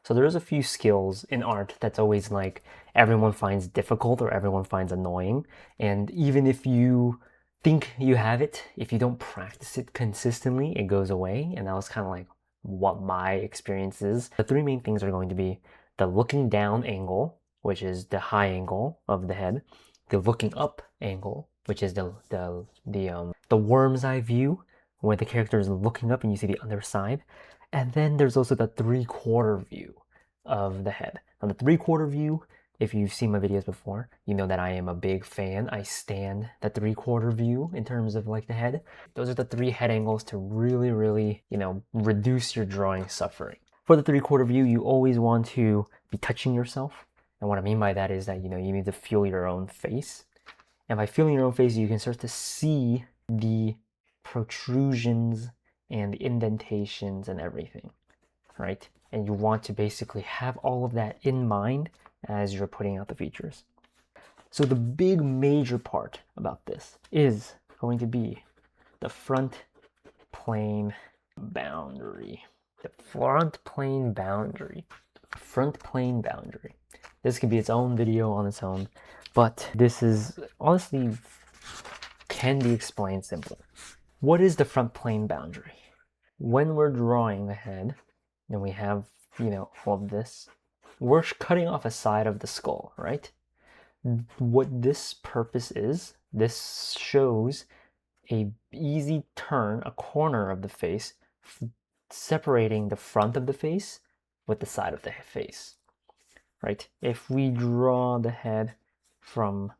So there's a few skills in art that's always like everyone finds difficult or everyone finds annoying. And even if you think you have it, if you don't practice it consistently, it goes away. And that was kind of like what my experience is. The three main things are going to be the looking down angle, which is the high angle of the head, the looking up angle, which is the worm's eye view, where the character is looking up and you see the other side. And then there's also the 3/4 view of the head. Now the 3/4 view, if you've seen my videos before, you know that I am a big fan. I stand the 3/4 view in terms of like the head. Those are the three head angles to really, really, reduce your drawing suffering. For the 3/4 view, you always want to be touching yourself. And what I mean by that is that, you need to feel your own face. And by feeling your own face, you can start to see the protrusions and the indentations and everything, right? And you want to basically have all of that in mind as you're putting out the features. So the big major part about this is going to be the front plane boundary. The front plane boundary. Front plane boundary. This could be its own video on its own, but this is honestly can be explained simply. What is the front plane boundary? When we're drawing the head and we have, all of this, we're cutting off a side of the skull, right? What this purpose is, this shows a easy turn, a corner of the face, separating the front of the face with the side of the face, right? If we draw the head from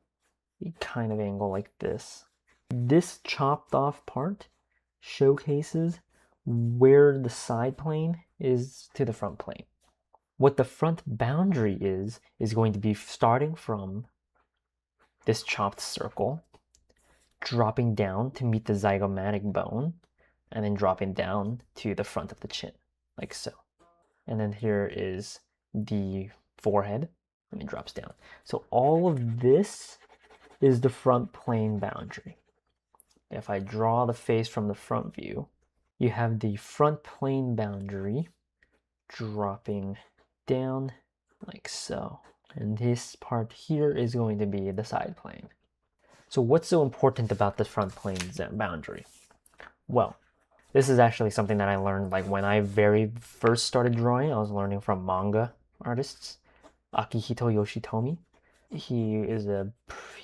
a kind of angle like this chopped off part showcases where the side plane is to the front plane. What the front boundary is going to be starting from this chopped circle, dropping down to meet the zygomatic bone, and then dropping down to the front of the chin, like so. And then here is the forehead, and it drops down. So all of this is the front plane boundary. If I draw the face from the front view, you have the front plane boundary dropping down like so. And this part here is going to be the side plane. So what's so important about the front plane boundary? Well, this is actually something that I learned like when I very first started drawing. I was learning from manga artists, Akihito Yoshitomi. He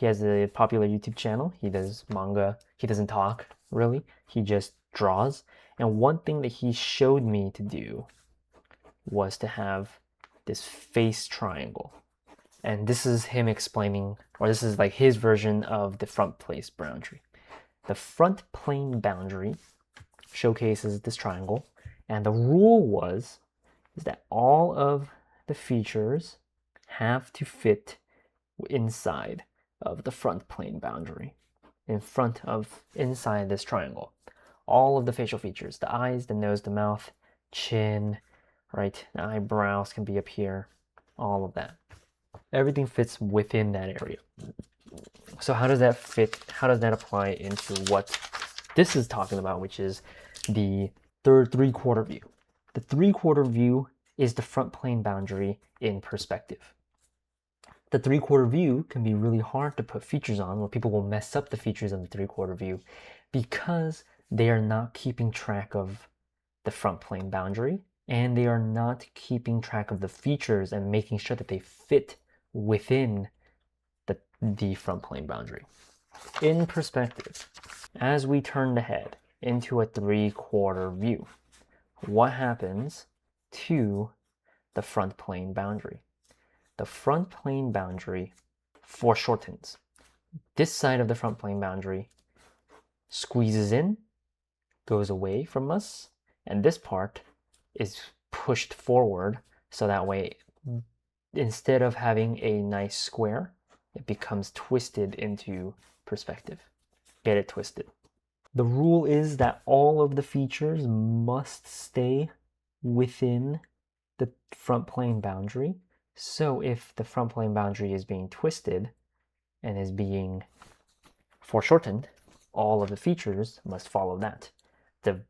has a popular YouTube channel. He does manga. He doesn't talk really. He just draws. And one thing that he showed me to do was to have this face triangle. And this is him explaining, or this is like his version of the front plane boundary. The front plane boundary showcases this triangle, and the rule is that all of the features have to fit inside of the front plane boundary, inside this triangle. All of the facial features, the eyes, the nose, the mouth, chin, right? The eyebrows can be up here, all of that. Everything fits within that area. So how does that fit? How does that apply into what this is talking about, which is the 3/4 view? The 3/4 view is the front plane boundary in perspective. The 3/4 view can be really hard to put features on, where people will mess up the features on the 3/4 view because they are not keeping track of the front plane boundary, and they are not keeping track of the features and making sure that they fit within the front plane boundary. In perspective, as we turn the head into a 3/4 view, what happens to the front plane boundary? The front plane boundary foreshortens. This side of the front plane boundary squeezes in, goes away from us, and this part is pushed forward, so that way instead of having a nice square, it becomes twisted into perspective. Get it twisted. The rule is that all of the features must stay within the front plane boundary. So if the front plane boundary is being twisted and is being foreshortened, all of the features must follow that. The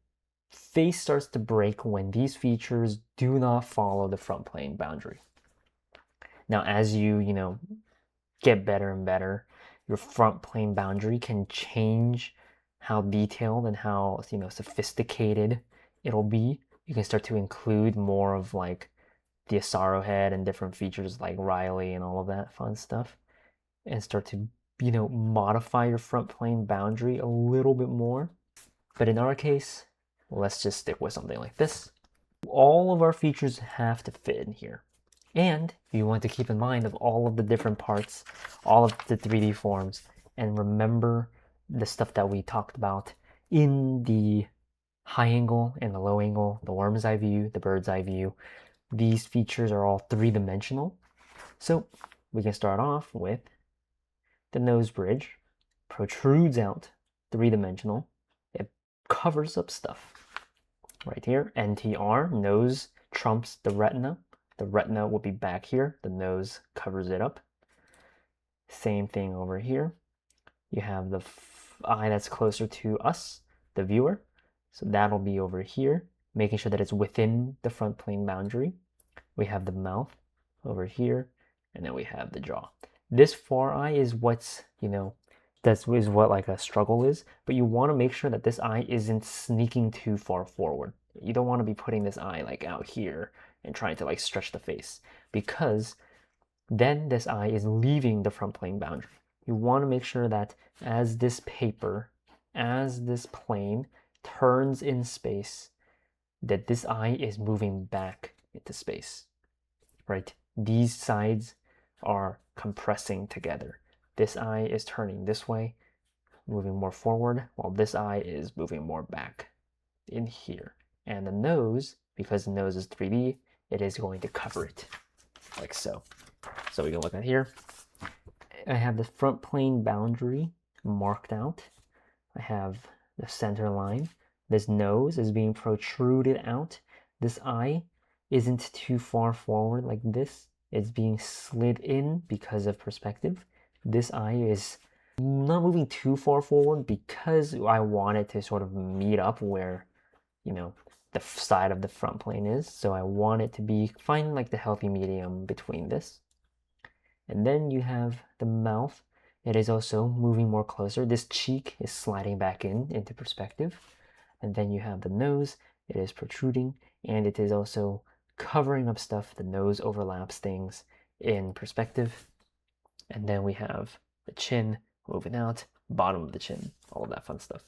face starts to break when these features do not follow the front plane boundary. Now, as you get better and better, your front plane boundary can change how detailed and how sophisticated it'll be. You can start to include more of like the Asaro head and different features like Riley and all of that fun stuff, and start to modify your front plane boundary a little bit more. But in our case, let's just stick with something like this. All of our features have to fit in here. And you want to keep in mind of all of the different parts, all of the 3D forms, and remember the stuff that we talked about in the high angle and the low angle, the worm's eye view, the bird's eye view. These features are all three-dimensional. So we can start off with the nose bridge, protrudes out, three-dimensional. It covers up stuff. Right here, NTR, nose trumps the retina. The retina will be back here. The nose covers it up. Same thing over here. You have the eye that's closer to us, the viewer. So that'll be over here, making sure that it's within the front plane boundary. We have the mouth over here, and then we have the jaw. This far eye is what's, that is what like a struggle is, but you want to make sure that this eye isn't sneaking too far forward. You don't want to be putting this eye like out here and trying to like stretch the face, because then this eye is leaving the front plane boundary. You want to make sure that as this paper, as this plane turns in space, that this eye is moving back into space, right? These sides are compressing together. This eye is turning this way, moving more forward, while this eye is moving more back in here. And the nose, because the nose is 3D, it is going to cover it, like so. So we can look at here. I have the front plane boundary marked out. I have the center line. This nose is being protruded out. This eye isn't too far forward like this. It's being slid in because of perspective. This eye is not moving too far forward because I want it to sort of meet up where, the side of the front plane is. So I want it to be finding like the healthy medium between this. And then you have the mouth. It is also moving more closer. This cheek is sliding back into perspective. And then you have the nose. It is protruding, and it is also covering up stuff. The nose overlaps things in perspective. And then we have the chin moving out, bottom of the chin, all of that fun stuff.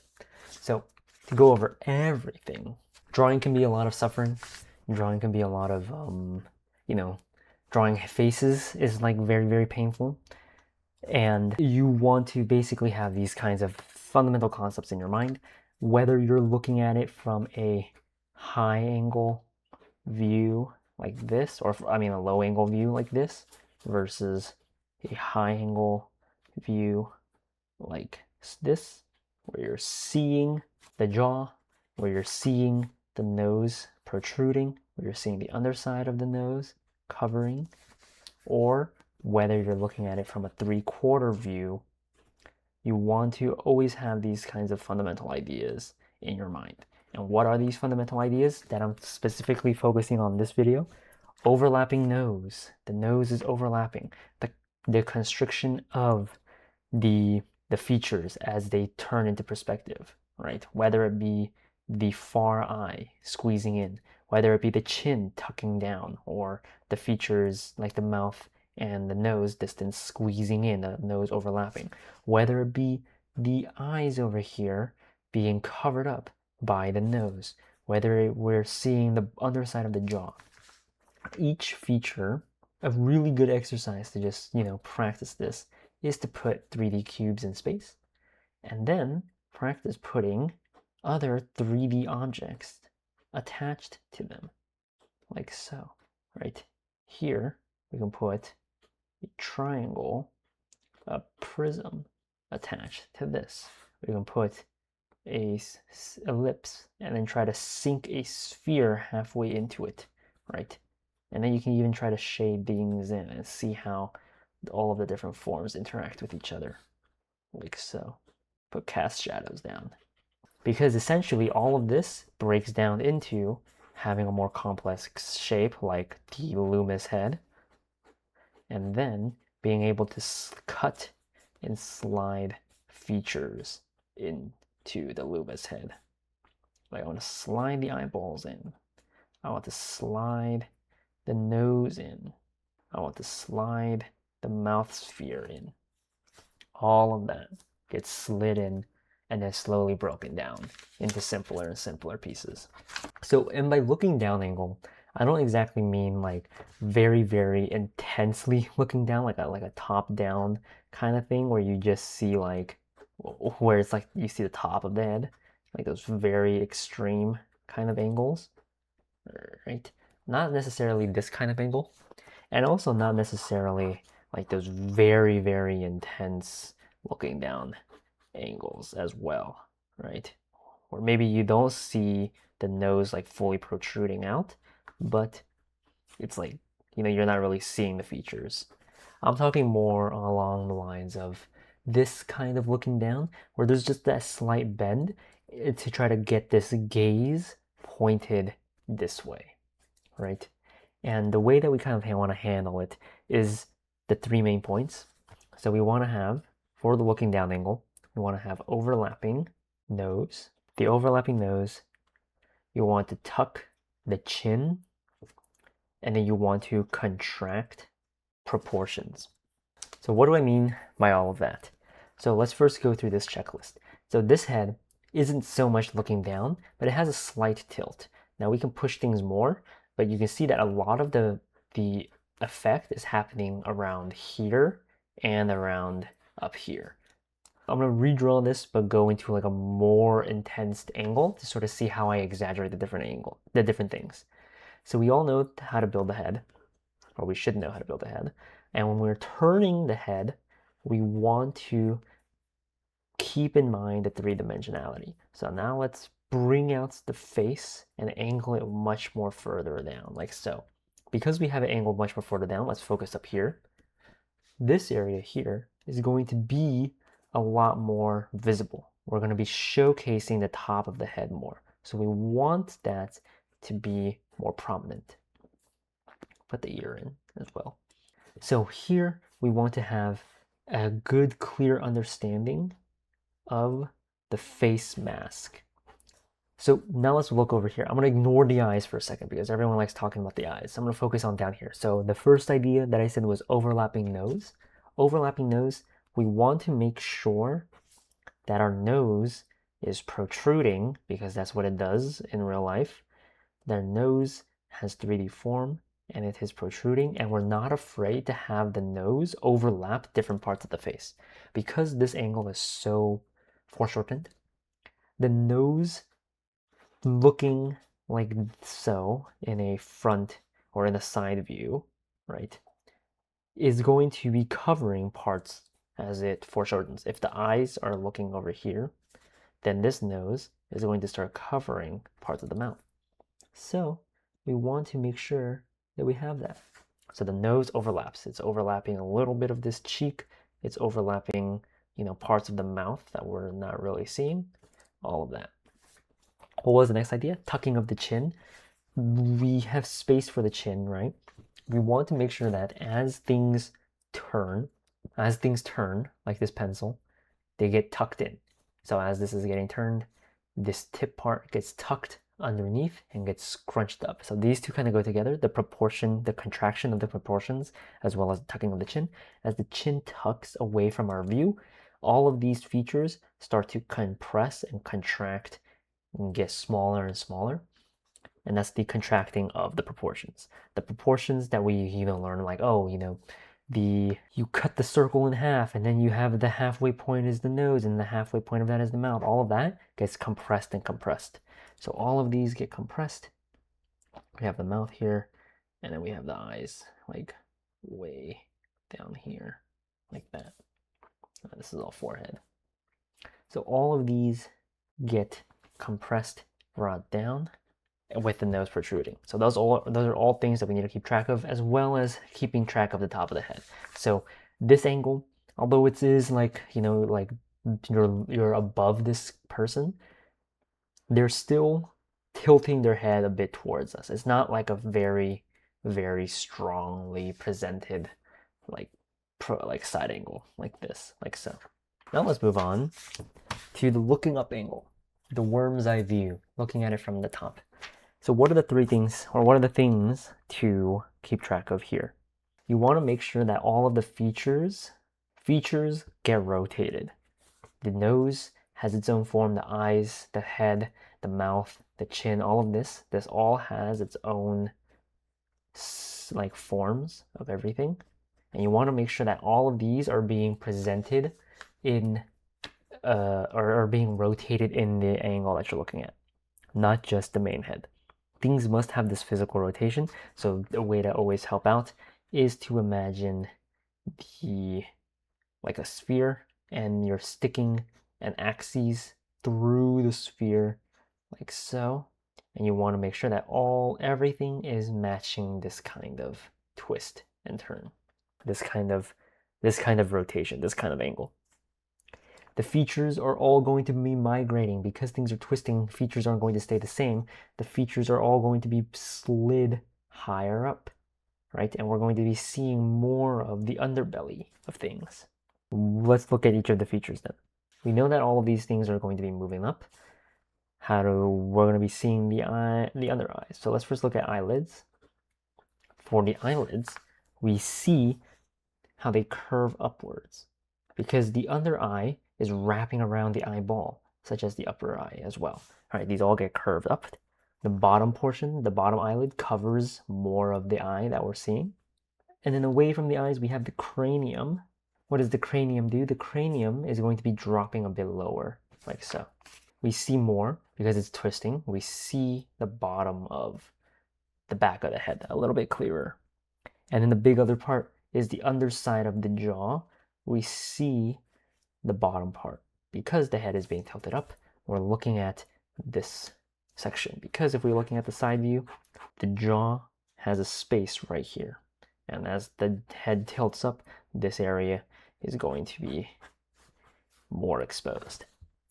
So to go over everything, drawing can be a lot of suffering. Drawing can be a lot of, drawing faces is like very, very painful. And you want to basically have these kinds of fundamental concepts in your mind, whether you're looking at it from a high angle view like this, or a low angle view like this, versus a high angle view like this, where you're seeing the jaw, where you're seeing the nose protruding, where you're seeing the underside of the nose covering, or whether you're looking at it from a 3/4 view. You want to always have these kinds of fundamental ideas in your mind. And what are these fundamental ideas that I'm specifically focusing on this video? Overlapping nose. The nose is overlapping. The constriction of the features as they turn into perspective, right? Whether it be the far eye squeezing in, whether it be the chin tucking down, or the features like the mouth and the nose distance squeezing in, the nose overlapping, whether it be the eyes over here being covered up by the nose, whether we're seeing the underside of the jaw. Each feature, a really good exercise to just, practice this, is to put 3D cubes in space, and then practice putting other 3D objects attached to them, like so, right? Here, we can put a triangle, a prism attached to this. We can put a ellipse and then try to sink a sphere halfway into it, right? And then you can even try to shade things in and see how all of the different forms interact with each other, like so. Put cast shadows down. because essentially all of this breaks down into having a more complex shape like the Loomis head, and then being able to cut and slide features into the Loomis head. Like I want to slide the eyeballs in. I want to slide the nose in. I want to slide the mouth sphere in. All of that gets slid in and then slowly broken down into simpler and simpler pieces. So, and by looking down angle, I don't exactly mean like very, very intensely looking down, like a top down kind of thing where you just see like, where it's like you see the top of the head, like those very extreme kind of angles, right? Not necessarily this kind of angle, and also not necessarily like those very, very intense looking down angles as well, right? Or maybe you don't see the nose like fully protruding out, but it's like, you're not really seeing the features. I'm talking more along the lines of this kind of looking down, where there's just that slight bend to try to get this gaze pointed this way, right? And the way that we kind of want to handle it is the 3 main points. So we want to have, for the looking down angle, we want to have overlapping nose. The overlapping nose, you want to tuck the chin, and then you want to contract proportions. So what do I mean by all of that? So let's first go through this checklist. So this head isn't so much looking down, but it has a slight tilt. Now we can push things more, but you can see that a lot of the effect is happening around here and around up here. I'm going to redraw this, but go into like a more intense angle to sort of see how I exaggerate the different things. So we all know how to build a head, or we should know how to build a head. And when we're turning the head, we want to keep in mind the 3-dimensionality. So now let's bring out the face and angle it much more further down, like so. Because we have it angled much more further down, let's focus up here. This area here is going to be a lot more visible. We're going to be showcasing the top of the head more. So we want that to be more prominent. Put the ear in as well. So here we want to have a good, clear understanding of the face mask. So now let's look over here. I'm going to ignore the eyes for a second because everyone likes talking about the eyes. I'm going to focus on down here. So the first idea that I said was overlapping nose. Overlapping nose, we want to make sure that our nose is protruding, because that's what it does in real life. Their nose has 3D form and it is protruding, and we're not afraid to have the nose overlap different parts of the face. Because this angle is so foreshortened, the nose looking like so in a front or in a side view, right, is going to be covering parts as it foreshortens. If the eyes are looking over here, then this nose is going to start covering parts of the mouth. So we want to make sure that we have that. So the nose overlaps. It's overlapping a little bit of this cheek. It's overlapping, parts of the mouth that we're not really seeing. All of that. What was the next idea? Tucking of the chin. We have space for the chin, right? We want to make sure that as things turn, like this pencil, they get tucked in. So as this is getting turned, this tip part gets tucked underneath and gets scrunched up. So these two kind of go together, the contraction of the proportions, as well as the tucking of the chin. As the chin tucks away from our view, all of these features start to compress and contract and get smaller and smaller. And that's the contracting of the proportions. The proportions that we learn, like, you cut the circle in half, and then you have the halfway point is the nose, and the halfway point of that is the mouth. All of that gets compressed and compressed. So all of these get compressed. We have the mouth here, and then we have the eyes like way down here, like that. This is all forehead. So all of these get compressed, brought down, with the nose protruding. So those are all things that we need to keep track of, as well as keeping track of the top of the head. So this angle, although it is like, like you're above this person, they're still tilting their head a bit towards us. It's not like a very, very strongly presented like side angle like this, like so. Now let's move on to the looking up angle, the worm's eye view, looking at it from the top. So what are the three things, or what are the things to keep track of here? You want to make sure that all of the features get rotated. The nose has its own form, the eyes, the head, the mouth, the chin, all of this all has its own like forms of everything. And you want to make sure that all of these are being presented in or being rotated in the angle that you're looking at, not just the main head. Things must have this physical rotation. So the way to always help out is to imagine like a sphere, and you're sticking an axis through the sphere like so. And you want to make sure that everything is matching this kind of twist and turn, this kind of rotation, this kind of angle. The features are all going to be migrating because things are twisting. Features aren't going to stay the same. The features are all going to be slid higher up, right? And we're going to be seeing more of the underbelly of things. Let's look at each of the features then. We know that all of these things are going to be moving up. We're going to be seeing the under eye. So let's first look at eyelids. For the eyelids, we see how they curve upwards because the under eye is wrapping around the eyeball, such as the upper eye as well. All right, these all get curved up. The bottom portion, the bottom eyelid, covers more of the eye that we're seeing. And then away from the eyes, we have the cranium. What does the cranium do? The cranium is going to be dropping a bit lower, like so. We see more because it's twisting. We see the bottom of the back of the head a little bit clearer. And then the big other part is the underside of the jaw. We see the bottom part because the head is being tilted up. We're looking at this section because if we're looking at the side view, the jaw has a space right here. And as the head tilts up, this area is going to be more exposed.